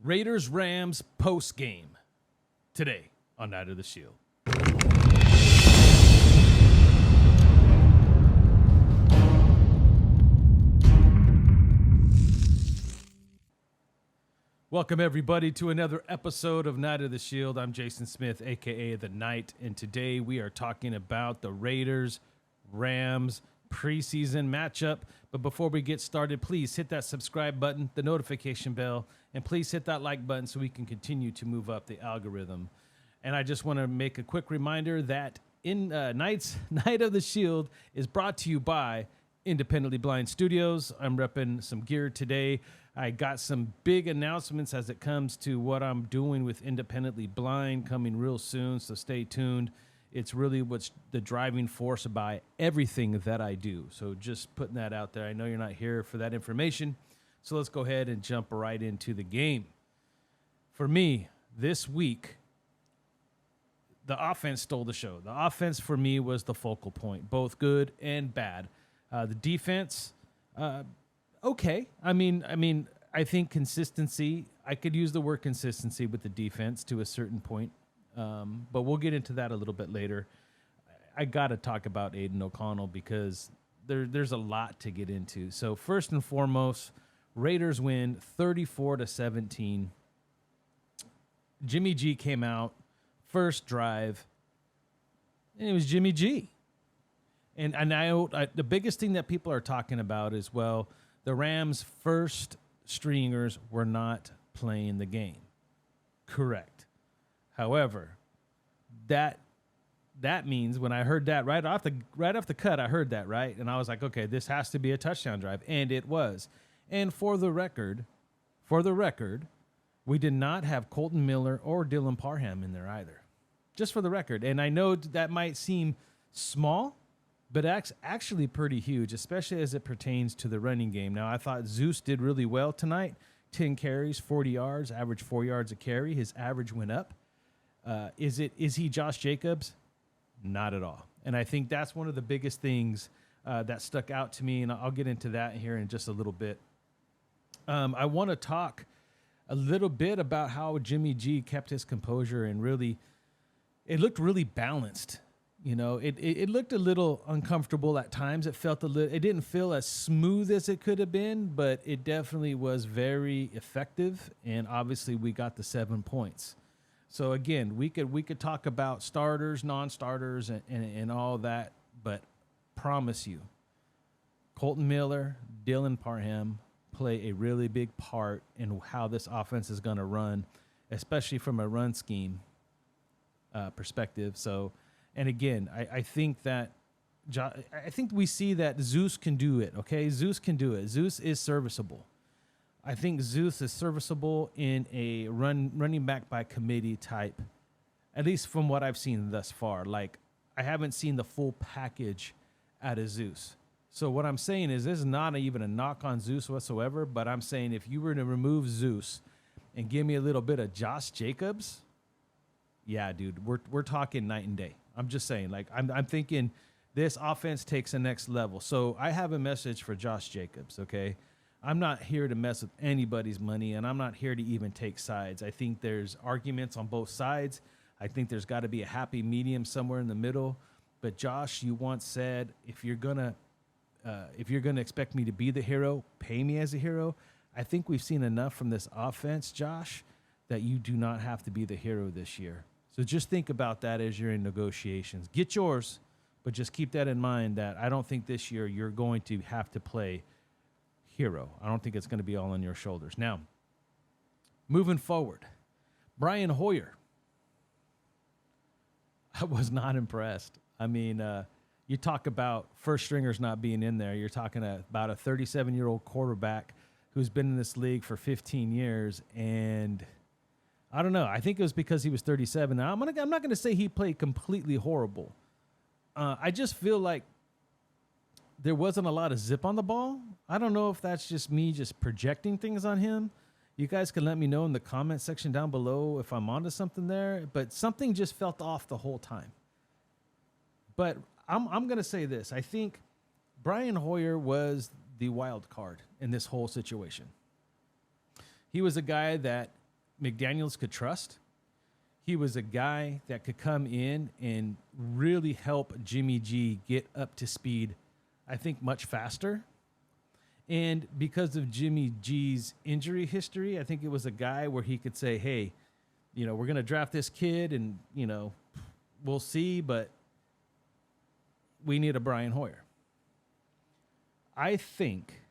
Raiders Rams post game today on Night of the Shield. Welcome everybody to another episode of Night of the Shield. I'm Jason Smith, aka The Knight, and today we are talking about the Raiders Rams preseason matchup. But before we get started, please hit that subscribe button, the notification bell, and please hit that like button so we can continue to move up the algorithm. And I just want to make a quick reminder that Night of the Shield is brought to you by Independently Blind Studios. I'm repping some gear today. I got some big announcements as it comes to what I'm doing with Independently Blind coming real soon, so stay tuned. It's really what's the driving force by everything that I do. So just putting that out there. I know you're not here for that information, so let's go ahead and jump right into the game. For me, this week, the offense stole the show. The offense for me was the focal point, both good and bad. The defense, okay. I mean, I think consistency. I could use the word consistency with the defense to a certain point. But we'll get into that a little bit later. I got to talk about Aidan O'Connell because there's a lot to get into. So first and foremost, Raiders win 34-17. Jimmy G came out, first drive, and it was Jimmy G. And the biggest thing that people are talking about is, well, the Rams' first stringers were not playing the game. Correct. However, that means when I heard that right off the cut, I heard that, right? And I was like, okay, this has to be a touchdown drive. And it was. And for the record, we did not have Colton Miller or Dylan Parham in there either. Just for the record. And I know that might seem small, but actually pretty huge, especially as it pertains to the running game. Now, I thought Zeus did really well tonight. 10 carries, 40 yards, average 4 yards a carry. His average went up. Is he Josh Jacobs? Not at all. And I think that's one of the biggest things that stuck out to me, and I'll get into that here in just a little bit. I want to talk a little bit about how Jimmy G kept his composure and really, it looked really balanced. You know, it looked a little uncomfortable at times. It didn't feel as smooth as it could have been, but it definitely was very effective. And obviously, we got the 7 points. So again, we could talk about starters, non-starters, and all that, but promise you, Colton Miller, Dylan Parham play a really big part in how this offense is going to run, especially from a run scheme perspective. So. And again, I think we see that Zeus can do it, okay? Zeus can do it. Zeus is serviceable. I think Zeus is serviceable in a running back by committee type, at least from what I've seen thus far. Like, I haven't seen the full package out of Zeus. So what I'm saying is this is not even a knock on Zeus whatsoever, but I'm saying if you were to remove Zeus and give me a little bit of Josh Jacobs, yeah, dude, we're talking night and day. I'm just saying, like, I'm thinking this offense takes the next level. So I have a message for Josh Jacobs, okay? I'm not here to mess with anybody's money, and I'm not here to even take sides. I think there's arguments on both sides. I think there's got to be a happy medium somewhere in the middle. But Josh, you once said, if you're gonna expect me to be the hero, pay me as a hero. I think we've seen enough from this offense, Josh, that you do not have to be the hero this year. So just think about that as you're in negotiations. Get yours, but just keep that in mind that I don't think this year you're going to have to play hero. I don't think it's going to be all on your shoulders. Now, moving forward, Brian Hoyer. I was not impressed. I mean, you talk about first stringers not being in there. You're talking about a 37-year-old quarterback who's been in this league for 15 years, and I don't know. I think it was because he was 37. Now, I'm not going to say he played completely horrible. I just feel like there wasn't a lot of zip on the ball. I don't know if that's just me just projecting things on him. You guys can let me know in the comment section down below if I'm onto something there. But something just felt off the whole time. But I'm going to say this. I think Brian Hoyer was the wild card in this whole situation. He was a guy that McDaniels could trust. He was a guy that could come in and really help Jimmy G get up to speed, I think, much faster. And because of Jimmy G's injury history, I think it was a guy where he could say, hey, we're going to draft this kid and, we'll see, but we need a Brian Hoyer. I think,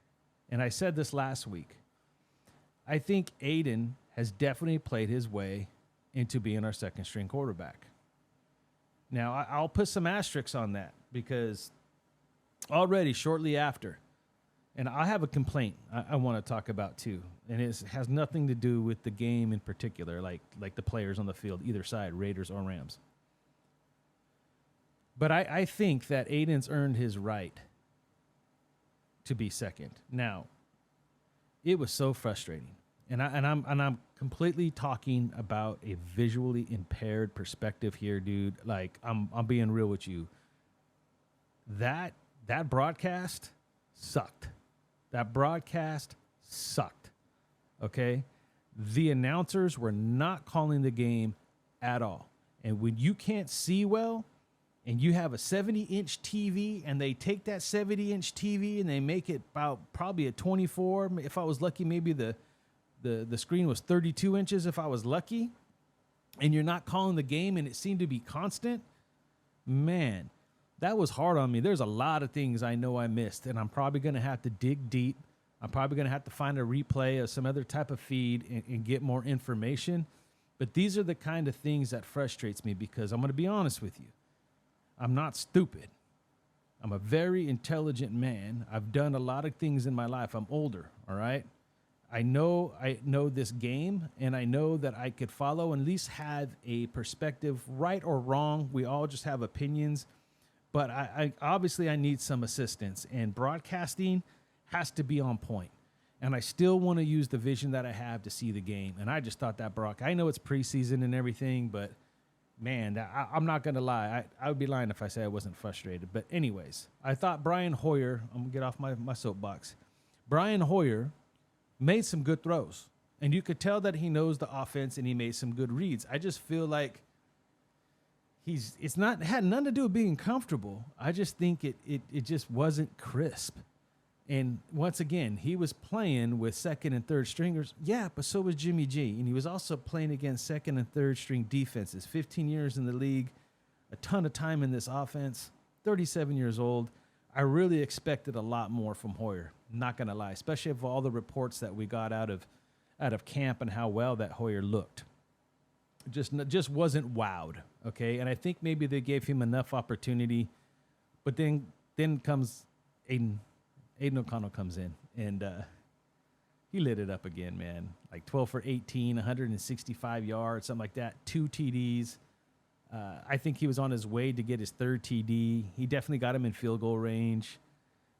and I said this last week, I think Aiden has definitely played his way into being our second string quarterback. Now, I'll put some asterisks on that because already shortly after, and I have a complaint I want to talk about too, and it has nothing to do with the game in particular, like the players on the field, either side, Raiders or Rams. But I think that Aiden's earned his right to be second. Now, it was so frustrating. And I'm completely talking about a visually impaired perspective here, dude. Like I'm being real with you. That broadcast sucked. That broadcast sucked. Okay? The announcers were not calling the game at all. And when you can't see well and you have a 70-inch TV and they take that 70-inch TV and they make it about probably a 24, if I was lucky, maybe the screen was 32 inches if I was lucky, and you're not calling the game and it seemed to be constant, man, that was hard on me. There's a lot of things I know I missed, and I'm probably going to have to dig deep. I'm probably going to have to find a replay of some other type of feed and get more information. But these are the kind of things that frustrates me because I'm going to be honest with you. I'm not stupid. I'm a very intelligent man. I've done a lot of things in my life. I'm older, all right? I know this game, and I know that I could follow and at least have a perspective, right or wrong. We all just have opinions, but I obviously I need some assistance, and broadcasting has to be on point. And I still want to use the vision that I have to see the game. And I just thought that I know it's preseason and everything, but man, I'm not going to lie. I would be lying if I say I wasn't frustrated. But anyways, I thought Brian Hoyer, I'm going to get off my soapbox. Brian Hoyer made some good throws, and you could tell that he knows the offense and he made some good reads. I just feel like it had nothing to do with being comfortable. I just think it just wasn't crisp. And once again, he was playing with second and third stringers. Yeah, but so was Jimmy G. And he was also playing against second and third string defenses. 15 years in the league, a ton of time in this offense, 37 years old. I really expected a lot more from Hoyer. Not going to lie, especially of all the reports that we got out of camp and how well that Hoyer looked. Just wasn't wowed, okay? And I think maybe they gave him enough opportunity, but then comes Aiden O'Connell comes in, and he lit it up again, man. Like 12 for 18, 165 yards, something like that, 2 TDs. I think he was on his way to get his third TD. He definitely got him in field goal range.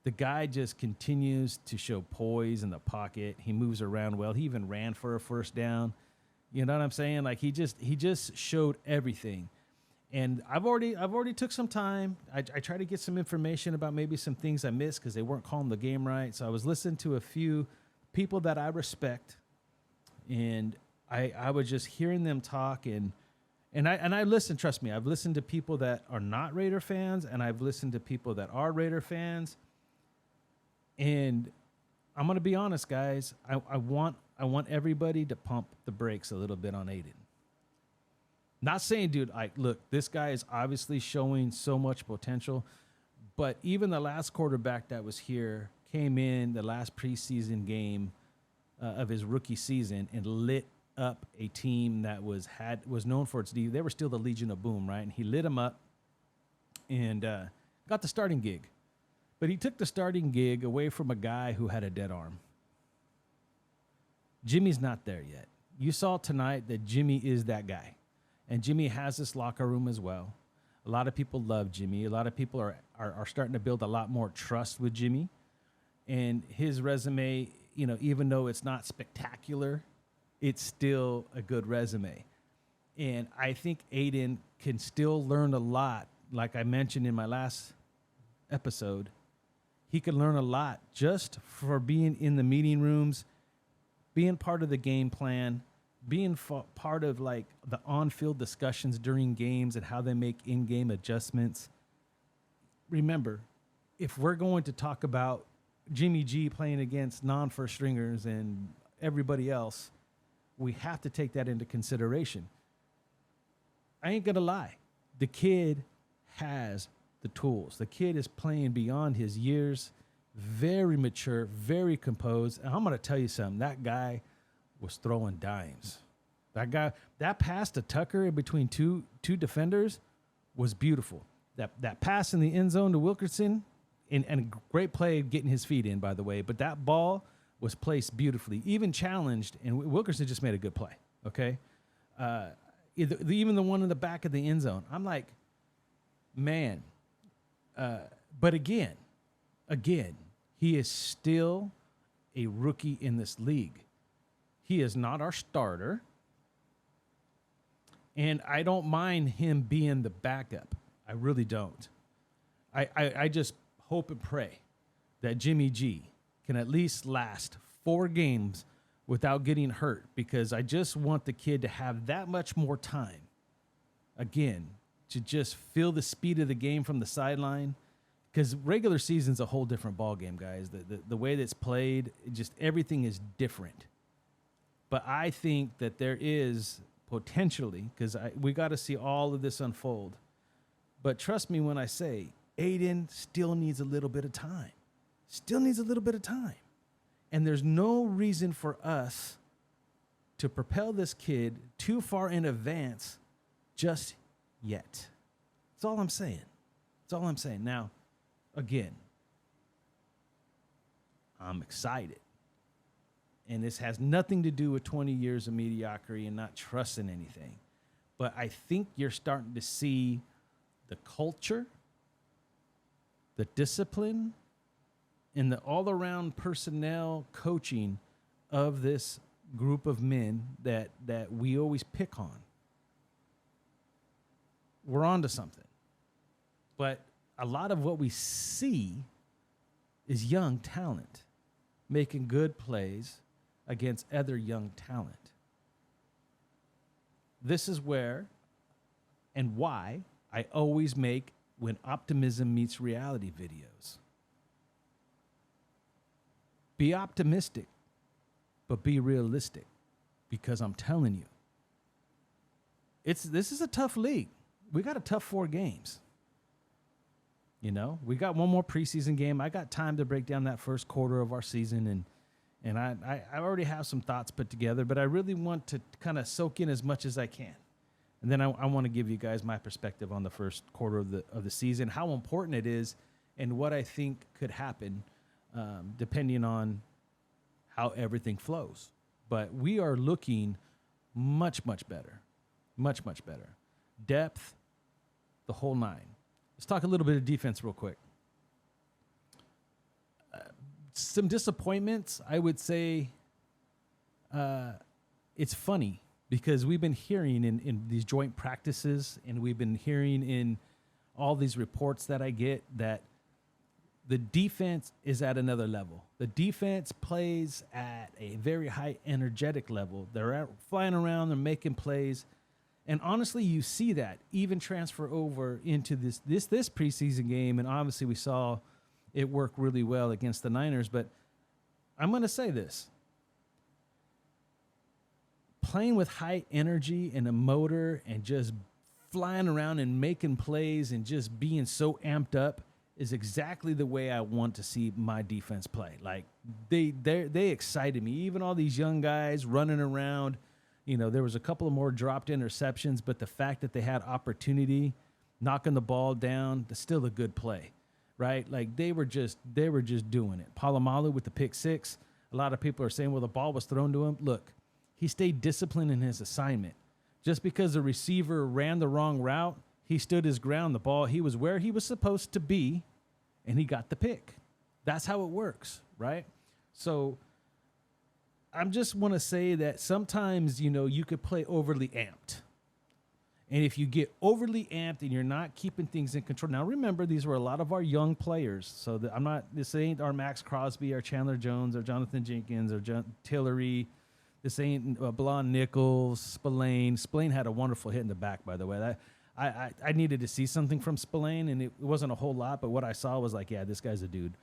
The guy just continues to show poise in the pocket. He moves around well. He even ran for a first down. You know what I'm saying? Like he just showed everything. And I've already took some time. I tried to get some information about maybe some things I missed because they weren't calling the game right. So I was listening to a few people that I respect, and I was just hearing them talk and I listen. Trust me, I've listened to people that are not Raider fans, and I've listened to people that are Raider fans. And I'm gonna be honest, guys. I want everybody to pump the brakes a little bit on Aiden. Not saying, dude, look, this guy is obviously showing so much potential, but even the last quarterback that was here came in the last preseason game of his rookie season and lit up a team that was known for its D. They were still the Legion of Boom, right? And he lit them up and got the starting gig. But he took the starting gig away from a guy who had a dead arm. Jimmy's not there yet. You saw tonight that Jimmy is that guy. And Jimmy has this locker room as well. A lot of people love Jimmy. A lot of people are starting to build a lot more trust with Jimmy. And his resume, even though it's not spectacular, it's still a good resume. And I think Aiden can still learn a lot. Like I mentioned in my last episode, he can learn a lot just for being in the meeting rooms, being part of the game plan, being part of like the on-field discussions during games and how they make in-game adjustments. Remember, if we're going to talk about Jimmy G playing against non-first stringers and everybody else, we have to take that into consideration. I ain't gonna lie. The kid has the tools. The kid is playing beyond his years, very mature, very composed. And I'm gonna tell you something. That guy was throwing dimes. That pass to Tucker in between two defenders was beautiful. That pass in the end zone to Wilkerson, and a great play getting his feet in, by the way. But that ball was placed beautifully, even challenged, and Wilkerson just made a good play. Okay, even the one in the back of the end zone. I'm like, man. But again, he is still a rookie in this league. He is not our starter. And I don't mind him being the backup. I really don't. I just hope and pray that Jimmy G can at least last 4 games without getting hurt, because I just want the kid to have that much more time, again, to just feel the speed of the game from the sideline. Because regular season's a whole different ball game, guys. The way that's played, just everything is different. But I think that there is potentially, because we got to see all of this unfold. But trust me when I say, Aiden still needs a little bit of time. Still needs a little bit of time. And there's no reason for us to propel this kid too far in advance just yet. That's all I'm saying. That's all I'm saying. Now, again, I'm excited. And this has nothing to do with 20 years of mediocrity and not trusting anything. But I think you're starting to see the culture, the discipline, and the all-around personnel coaching of this group of men that we always pick on. We're on to something. But a lot of what we see is young talent making good plays against other young talent. This is where and why I always make When Optimism Meets Reality videos. Be optimistic, but be realistic, because I'm telling you, this is a tough league. We got a tough 4 games. You know, we got one more preseason game. I got time to break down that first quarter of our season, and I already have some thoughts put together, but I really want to kind of soak in as much as I can. And then I want to give you guys my perspective on the first quarter of the season, how important it is, and what I think could happen depending on how everything flows. But we are looking much, much better. Much, much better. Depth, the whole 9. Let's talk a little bit of defense real quick. Some disappointments, I would say. It's funny because we've been hearing in these joint practices, and we've been hearing in all these reports that I get, that the defense is at another level. The defense plays at a very high energetic level. They're flying around, they're making plays. And honestly, you see that even transfer over into this preseason game. And obviously we saw it work really well against the Niners. But I'm going to say this. Playing with high energy and a motor and just flying around and making plays and just being so amped up is exactly the way I want to see my defense play. Like they excited me. Even all these young guys running around. You know, there was a couple of more dropped interceptions, but the fact that they had opportunity, knocking the ball down, that's still a good play, right? Like they were just doing it. Palomalu with the pick 6. A lot of people are saying, well, the ball was thrown to him. Look, he stayed disciplined in his assignment. Just because the receiver ran the wrong route, he stood his ground. The ball, he was where he was supposed to be, and he got the pick. That's how it works, right? So I just want to say that sometimes, you know, you could play overly amped. And if you get overly amped and you're not keeping things in control. Now, remember, these were a lot of our young players. So this ain't our Max Crosby, our Chandler Jones, or Jonathan Jenkins, or Tillery. This ain't Blonde Nichols, Spillane. Spillane had a wonderful hit in the back, by the way. I needed to see something from Spillane, and it wasn't a whole lot, but what I saw was like, yeah, this guy's a dude.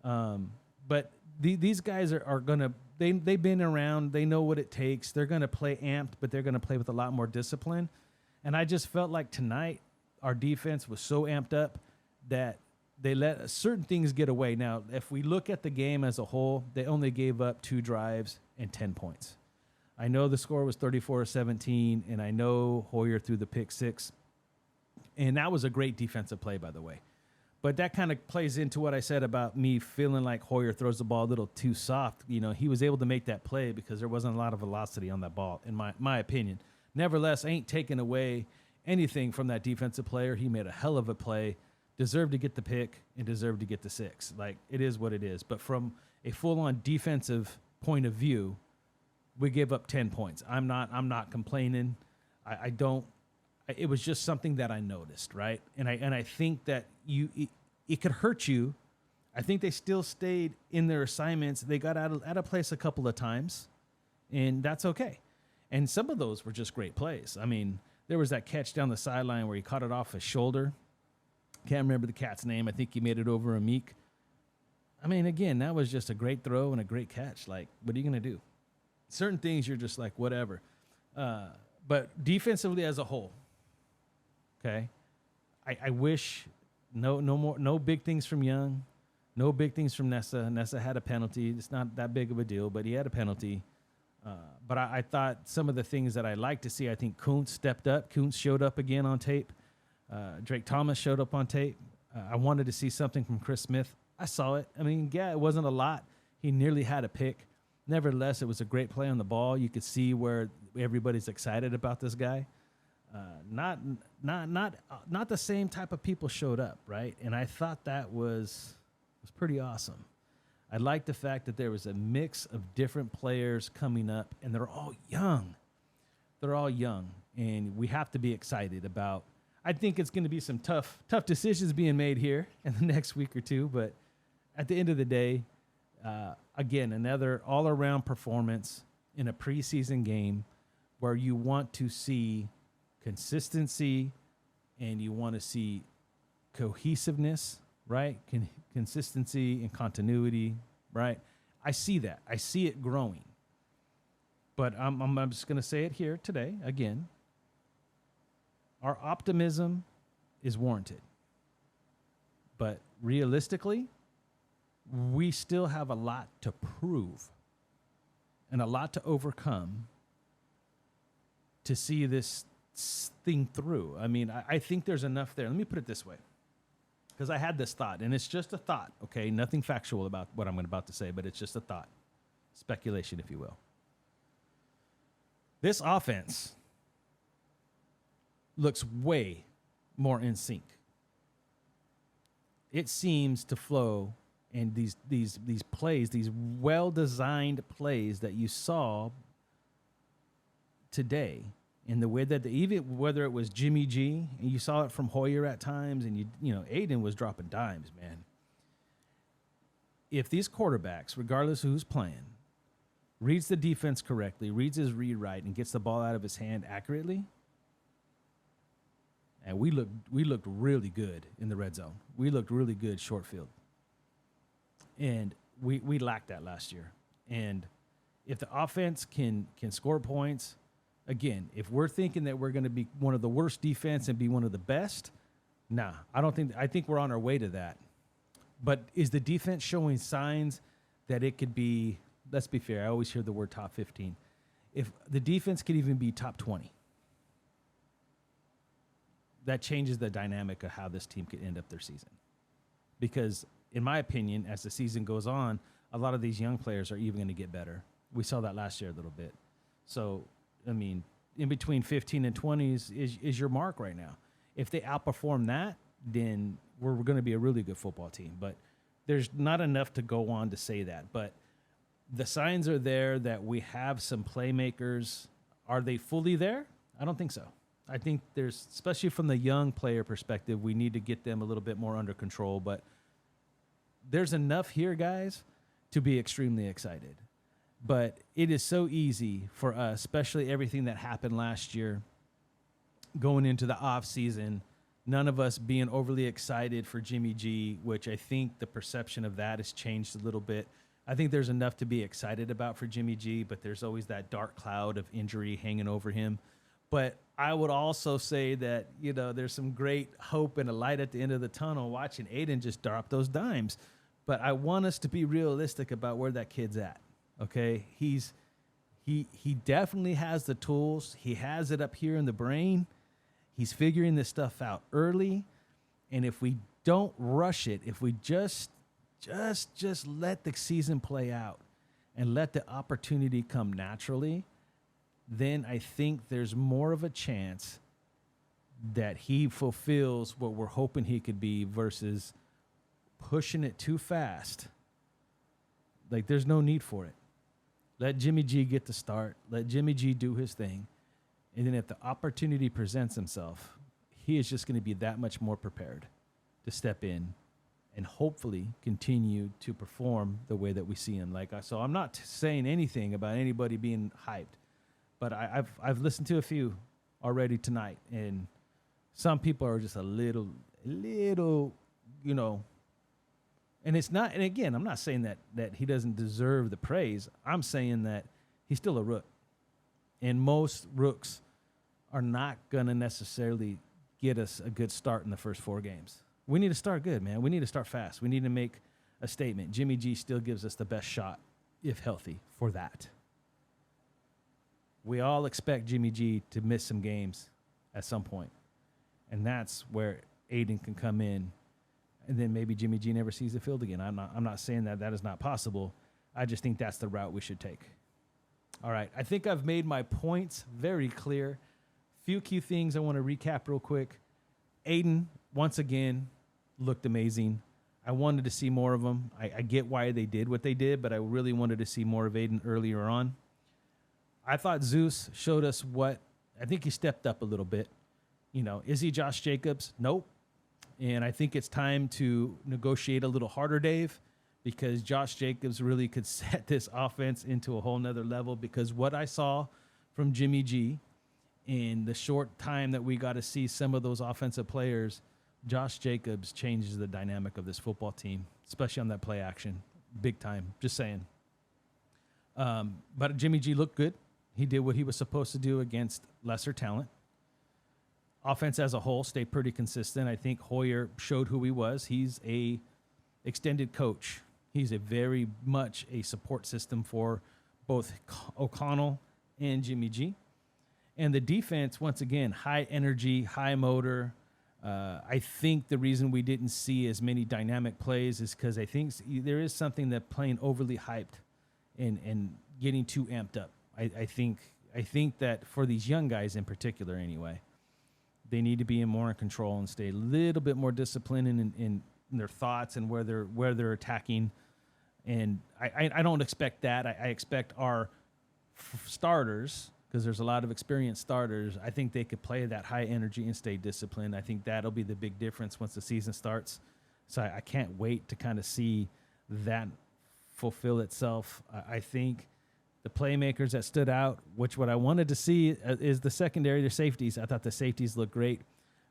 But these guys are going to – they've been around. They know what it takes. They're going to play amped, but they're going to play with a lot more discipline. And I just felt like tonight our defense was so amped up that they let certain things get away. Now, if we look at the game as a whole, they only gave up 2 drives and 10 points. I know the score was 34-17, and I know Hoyer threw the pick 6. And that was a great defensive play, by the way. But that kind of plays into what I said about me feeling like Hoyer throws the ball a little too soft. You know, he was able to make that play because there wasn't a lot of velocity on that ball, in my opinion. Nevertheless, ain't taking away anything from that defensive player. He made a hell of a play, deserved to get the pick, and deserved to get the 6. Like, it is what it is. But from a full-on defensive point of view, we gave up 10 points. I'm not complaining. I don't. It was just something that I noticed, right? And I think that it could hurt you. I think they still stayed in their assignments. They got out of place a couple of times, and that's okay. And some of those were just great plays. I mean, there was that catch down the sideline where he caught it off his shoulder. Can't remember the cat's name. I think he made it over Amik. I mean, again, that was just a great throw and a great catch. Like, what are you going to do? Certain things you're just like, whatever. But defensively as a whole, okay, I wish no big things from Young, no big things from Nessa. Nessa had a penalty. It's not that big of a deal, but he had a penalty. But I thought some of the things that I like to see, I think Kuntz stepped up. Kuntz showed up again on tape. Drake Thomas showed up on tape. I wanted to see something from Chris Smith. I saw it. I mean, yeah, it wasn't a lot. He nearly had a pick. Nevertheless, it was a great play on the ball. You could see where everybody's excited about this guy. Not the same type of people showed up, right? And I thought that was pretty awesome. I like the fact that there was a mix of different players coming up, and they're all young. They're all young, and we have to be excited about. I think it's going to be some tough decisions being made here in the next week or two, but at the end of the day, again, another all-around performance in a preseason game where you want to see consistency and you want to see cohesiveness, right? Consistency and continuity, right? I see that. I see it growing. But I'm just going to say it here today again. Our optimism is warranted. But realistically, we still have a lot to prove and a lot to overcome to see this thing through. I mean, I think there's enough there. Let me put it this way, because I had this thought, and it's just a thought, okay? Nothing factual about what I'm about to say, but it's just a thought. Speculation, if you will. This offense looks way more in sync. It seems to flow, and these plays, these well-designed plays that you saw today, in the way that even whether it was Jimmy G, and you saw it from Hoyer at times, and you know Aiden was dropping dimes, man. If these quarterbacks, regardless of who's playing, reads the defense correctly, reads his read right, and gets the ball out of his hand accurately, and we looked really good in the red zone. We looked really good short field. And we lacked that last year. And if the offense can score points, again, if we're thinking that we're going to be one of the worst defense and be one of the best, nah, I think we're on our way to that. But is the defense showing signs that it could be, let's be fair, I always hear the word top 15. If the defense could even be top 20, that changes the dynamic of how this team could end up their season. Because in my opinion, as the season goes on, a lot of these young players are even going to get better. We saw that last year a little bit. So, I mean, in between 15 and 20 is your mark right now. If they outperform that, then we're going to be a really good football team. But there's not enough to go on to say that. But the signs are there that we have some playmakers. Are they fully there? I don't think so. I think there's, especially from the young player perspective, we need to get them a little bit more under control. But there's enough here, guys, to be extremely excited. But it is so easy for us, especially everything that happened last year, going into the off season, none of us being overly excited for Jimmy G, which I think the perception of that has changed a little bit. I think there's enough to be excited about for Jimmy G, but there's always that dark cloud of injury hanging over him. But I would also say that, there's some great hope and a light at the end of the tunnel watching Aiden just drop those dimes. But I want us to be realistic about where that kid's at. Okay? He definitely has the tools. He has it up here in the brain. He's figuring this stuff out early. And if we don't rush it, if we just let the season play out and let the opportunity come naturally, then I think there's more of a chance that he fulfills what we're hoping he could be versus pushing it too fast. Like, there's no need for it. Let Jimmy G get the start. Let Jimmy G do his thing. And then if the opportunity presents himself, he is just going to be that much more prepared to step in and hopefully continue to perform the way that we see him. So I'm not saying anything about anybody being hyped, but I've listened to a few already tonight, and some people are just a little, and it's not, and again, I'm not saying that he doesn't deserve the praise. I'm saying that he's still a rook. And most rooks are not going to necessarily get us a good start in the first 4 games. We need to start good, man. We need to start fast. We need to make a statement. Jimmy G still gives us the best shot, if healthy, for that. We all expect Jimmy G to miss some games at some point. And that's where Aiden can come in. And then maybe Jimmy G never sees the field again. I'm not saying that is not possible. I just think that's the route we should take. All right. I think I've made my points very clear. Few key things I want to recap real quick. Aiden, once again, looked amazing. I wanted to see more of him. I get why they did what they did, but I really wanted to see more of Aiden earlier on. I thought Zeus showed us I think he stepped up a little bit. Is he Josh Jacobs? Nope. And I think it's time to negotiate a little harder, Dave, because Josh Jacobs really could set this offense into a whole nother level, because what I saw from Jimmy G in the short time that we got to see some of those offensive players, Josh Jacobs changes the dynamic of this football team, especially on that play action. Big time. Just saying. But Jimmy G looked good. He did what he was supposed to do against lesser talent. Offense as a whole stayed pretty consistent. I think Hoyer showed who he was. He's a extended coach. He's a very much a support system for both O'Connell and Jimmy G. And the defense, once again, high energy, high motor. I think the reason we didn't see as many dynamic plays is because I think there is something that playing overly hyped and getting too amped up. I think that for these young guys in particular anyway, they need to be more in control and stay a little bit more disciplined in their thoughts and where they're attacking. And I don't expect that. I expect our starters, because there's a lot of experienced starters, I think they could play that high energy and stay disciplined. I think that'll be the big difference once the season starts. So I can't wait to kind of see that fulfill itself. I think the playmakers that stood out, which what I wanted to see is the secondary, their safeties. I thought the safeties looked great.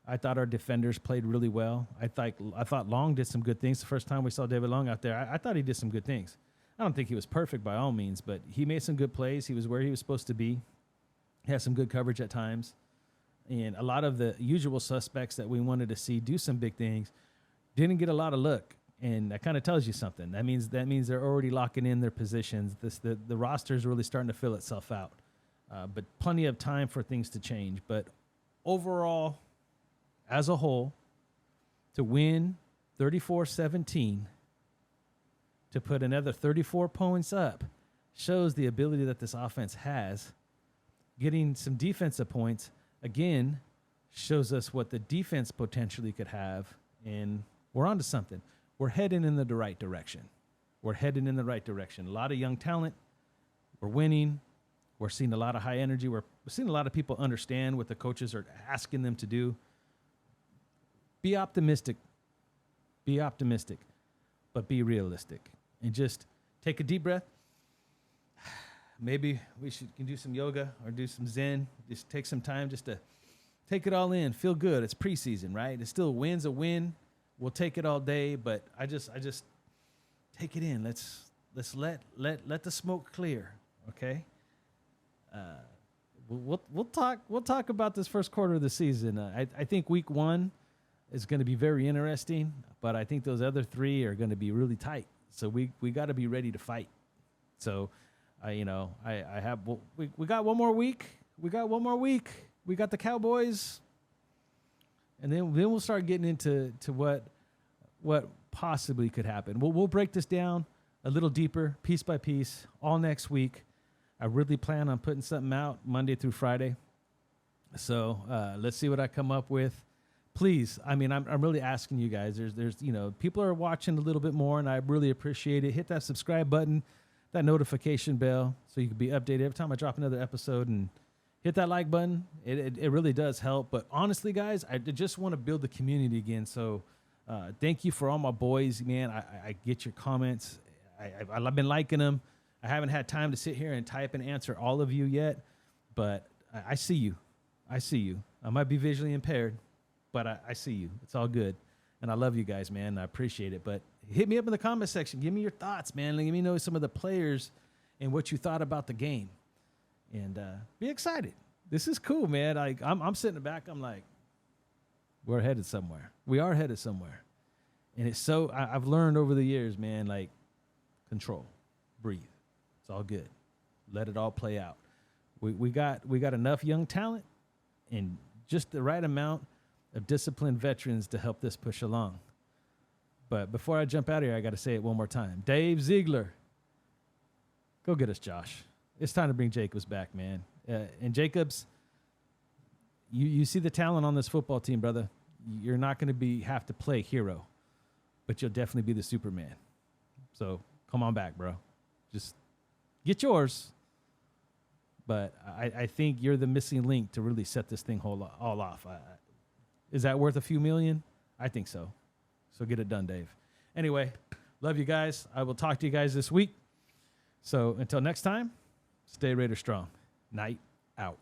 I thought our defenders played really well. I thought Long did some good things. The first time we saw David Long out there, I thought he did some good things. I don't think he was perfect by all means, but he made some good plays. He was where he was supposed to be. He had some good coverage at times. And a lot of the usual suspects that we wanted to see do some big things didn't get a lot of look. And that kind of tells you something. That means they're already locking in their positions. The roster is really starting to fill itself out. But plenty of time for things to change. But overall, as a whole, to win 34-17, to put another 34 points up, shows the ability that this offense has. Getting some defensive points, again, shows us what the defense potentially could have. And we're on to something. We're heading in the right direction. A lot of young talent. We're winning. We're seeing a lot of high energy. We're seeing a lot of people understand what the coaches are asking them to do. Be optimistic, but be realistic. And just take a deep breath. maybe we can do some yoga or do some Zen. Just take some time just to take it all in. Feel good. It's preseason, right? It's still a win. We'll take it all day, but I just take it in. Let's let the smoke clear, okay? We'll talk about this first quarter of the season. I think week 1 is going to be very interesting, but I think those other 3 are going to be really tight. So we got to be ready to fight. So we got one more week. We got the Cowboys, and then we'll start getting into what possibly could happen. We'll break this down a little deeper, piece by piece, all next week. I really plan on putting something out Monday through Friday. So let's see what I come up with. Please, I'm really asking you guys. There's people are watching a little bit more, and I really appreciate it. Hit that subscribe button, that notification bell, so you can be updated every time I drop another episode, and hit that like button. It really does help. But honestly, guys, I just want to build the community again. So thank you for all my boys, man. I get your comments. I've been liking them. I haven't had time to sit here and type and answer all of you yet, but I see you. I might be visually impaired, but I see you. It's all good. And I love you guys, man. I appreciate it. But hit me up in the comment section. Give me your thoughts, man. Let me know some of the players and what you thought about the game. And be excited. This is cool, man. I'm sitting in the back. I'm like, we're headed somewhere. We are headed somewhere. And it's so I've learned over the years, man, like, control, breathe. It's all good. Let it all play out. We got enough young talent and just the right amount of disciplined veterans to help this push along. But before I jump out of here, I got to say it one more time. Dave Ziegler, go get us Josh. It's time to bring Jacobs back, man. And Jacobs, you see the talent on this football team, brother. You're not going to have to play hero, but you'll definitely be the Superman. So come on back, bro. Just get yours. But I think you're the missing link to really set this thing all off. Is that worth a few million? I think so. So get it done, Dave. Anyway, love you guys. I will talk to you guys this week. So until next time, stay Raider strong. Night out.